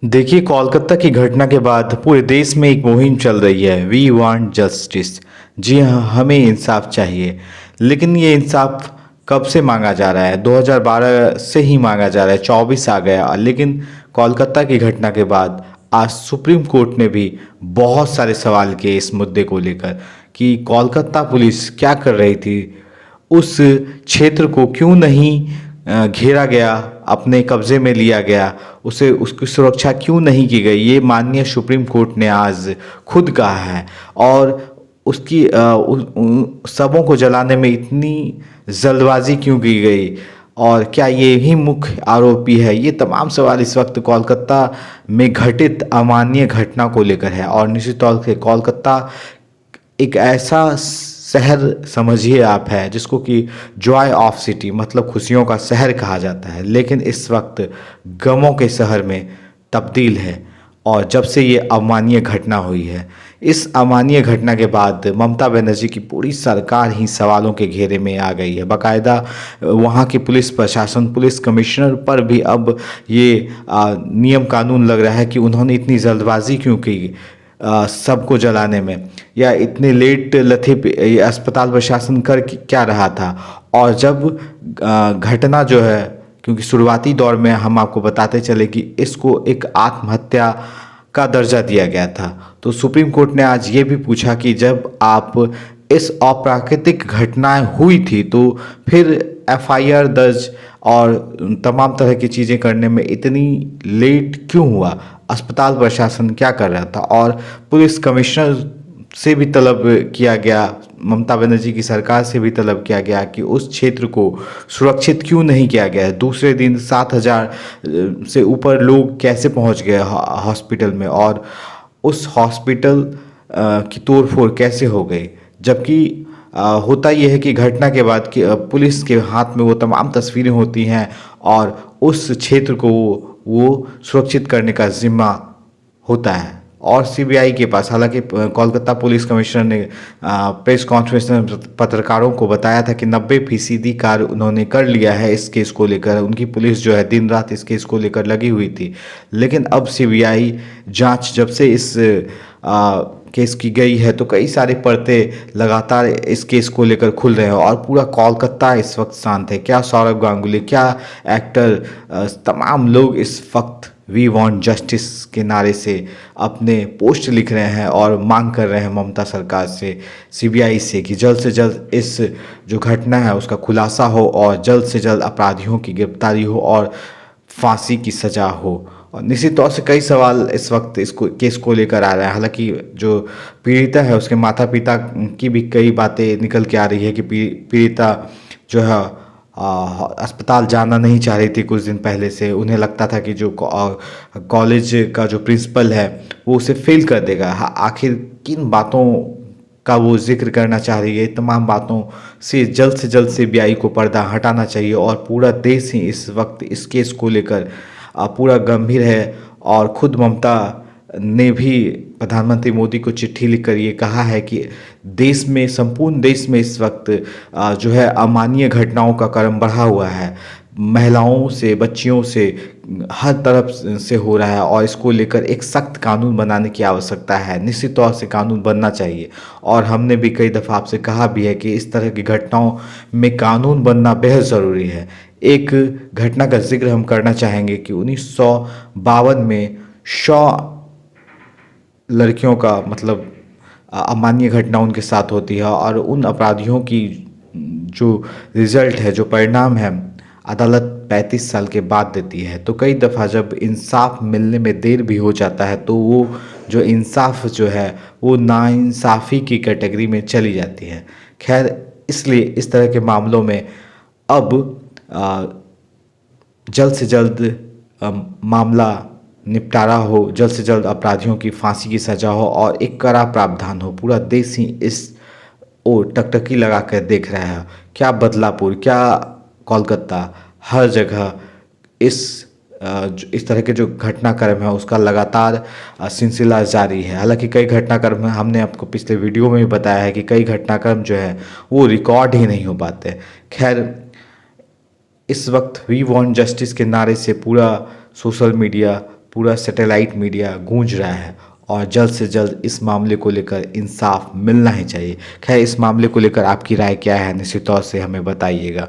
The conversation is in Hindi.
देखिए, कोलकाता की घटना के बाद पूरे देश में एक मुहिम चल रही है, वी वांट जस्टिस। जी हाँ, हमें इंसाफ चाहिए। लेकिन ये इंसाफ कब से मांगा जा रहा है? 2012 से ही मांगा जा रहा है, 24 आ गया। लेकिन कोलकाता की घटना के बाद आज सुप्रीम कोर्ट ने भी बहुत सारे सवाल किए इस मुद्दे को लेकर कि कोलकाता पुलिस क्या कर रही थी, उस क्षेत्र को क्यों नहीं घेरा गया, अपने कब्जे में लिया गया, उसे उसकी सुरक्षा क्यों नहीं की गई। ये माननीय सुप्रीम कोर्ट ने आज खुद कहा है। और उसकी शवों को जलाने में इतनी जल्दबाजी क्यों की गई, और क्या ये ही मुख्य आरोपी है? ये तमाम सवाल इस वक्त कोलकाता में घटित अमानवीय घटना को लेकर है। और निश्चित तौर से कोलकाता एक ऐसा शहर समझिए आप है जिसको कि जॉय ऑफ सिटी मतलब खुशियों का शहर कहा जाता है, लेकिन इस वक्त गमों के शहर में तब्दील है। और जब से ये अमानवीय घटना हुई है, इस अमानवीय घटना के बाद ममता बनर्जी की पूरी सरकार ही सवालों के घेरे में आ गई है। बाकायदा वहाँ की पुलिस प्रशासन, पुलिस कमिश्नर पर भी अब ये नियम कानून लग रहा है कि उन्होंने इतनी जल्दबाजी क्यों की सबको जलाने में, या इतने लेट लथी अस्पताल प्रशासन कर क्या रहा था। और जब घटना जो है, क्योंकि शुरुआती दौर में हम आपको बताते चले कि इसको एक आत्महत्या का दर्जा दिया गया था, तो सुप्रीम कोर्ट ने आज ये भी पूछा कि जब आप इस अप्राकृतिक घटनाएं हुई थी तो फिर एफआईआर दर्ज और तमाम तरह की चीज़ें करने में इतनी लेट क्यों हुआ? अस्पताल प्रशासन क्या कर रहा था? और पुलिस कमिश्नर से भी तलब किया गया, ममता बनर्जी की सरकार से भी तलब किया गया कि उस क्षेत्र को सुरक्षित क्यों नहीं किया गया। दूसरे दिन 7,000 से ऊपर लोग कैसे पहुंच गए हॉस्पिटल में, और उस हॉस्पिटल की तोड़फोड़ कैसे हो गई? जबकि होता यह है कि घटना के बाद कि पुलिस के हाथ में वो तमाम तस्वीरें होती हैं और उस क्षेत्र को वो सुरक्षित करने का जिम्मा होता है और सीबीआई के पास। हालांकि कोलकाता पुलिस कमिश्नर ने प्रेस कॉन्फ्रेंस में पत्रकारों को बताया था कि 90% कार्य उन्होंने कर लिया है इस केस को लेकर। उनकी पुलिस जो है दिन रात इस केस को लेकर लगी हुई थी। लेकिन अब सीबीआई जांच जब से इस केस की गई है तो कई सारे पर्दे लगातार इस केस को लेकर खुल रहे हैं और पूरा कोलकाता इस वक्त शांत है। क्या सौरभ गांगुली, क्या एक्टर, तमाम लोग इस वक्त वी वांट जस्टिस के नारे से अपने पोस्ट लिख रहे हैं और मांग कर रहे हैं ममता सरकार से, सीबीआई से, कि जल्द से जल्द इस जो घटना है उसका खुलासा हो और जल्द से जल्द अपराधियों की गिरफ्तारी हो और फांसी की सज़ा हो। और निश्चित तौर से कई सवाल इस वक्त इसको केस को लेकर आ रहे हैं। हालांकि जो पीड़िता है उसके माता पिता की भी कई बातें निकल के आ रही है कि पीड़िता जो है अस्पताल जाना नहीं चाह रही थी कुछ दिन पहले से। उन्हें लगता था कि जो कॉलेज का जो प्रिंसिपल है वो उसे फेल कर देगा। आखिर किन बातों का वो जिक्र करना चाह रही है? तमाम बातों से जल्द सीबीआई को पर्दा हटाना चाहिए और पूरा देश ही इस वक्त इस केस को लेकर पूरा गंभीर है। और खुद ममता ने भी प्रधानमंत्री मोदी को चिट्ठी लिखकर ये कहा है कि देश में, संपूर्ण देश में इस वक्त जो है अमानवीय घटनाओं का क्रम बढ़ा हुआ है। महिलाओं से, बच्चियों से, हर तरफ से हो रहा है और इसको लेकर एक सख्त कानून बनाने की आवश्यकता है। निश्चित तौर से कानून बनना चाहिए और हमने भी कई दफ़ा आपसे कहा भी है कि इस तरह की घटनाओं में कानून बनना बेहद ज़रूरी है। एक घटना का जिक्र हम करना चाहेंगे कि 1952 में 100 लड़कियों का मतलब अमानवीय घटना उनके साथ होती है और उन अपराधियों की जो रिजल्ट है, जो परिणाम है, अदालत 35 साल के बाद देती है। तो कई दफ़ा जब इंसाफ मिलने में देर भी हो जाता है तो वो जो इंसाफ जो है वो नाइंसाफ़ी की कैटेगरी में चली जाती है। खैर, इसलिए इस तरह के मामलों में अब जल्द से जल्द मामला निपटारा हो, जल्द से जल्द अपराधियों की फांसी की सज़ा हो और एक कड़ा प्रावधान हो। पूरा देश ही इस ओर टकटकी लगा कर देख रहा है। क्या बदलापुर, क्या कोलकाता, हर जगह इस तरह के जो घटनाक्रम है उसका लगातार सिलसिला जारी है। हालांकि कई घटनाक्रम हमने आपको पिछले वीडियो में भी बताया है कि कई घटनाक्रम जो है वो रिकॉर्ड ही नहीं हो पाते। खैर, इस वक्त वी वांट जस्टिस के नारे से पूरा सोशल मीडिया, पूरा सैटेलाइट मीडिया गूंज रहा है और जल्द से जल्द इस मामले को लेकर इंसाफ मिलना ही चाहिए। खैर, इस मामले को लेकर आपकी राय क्या है, निश्चित तौर से हमें बताइएगा।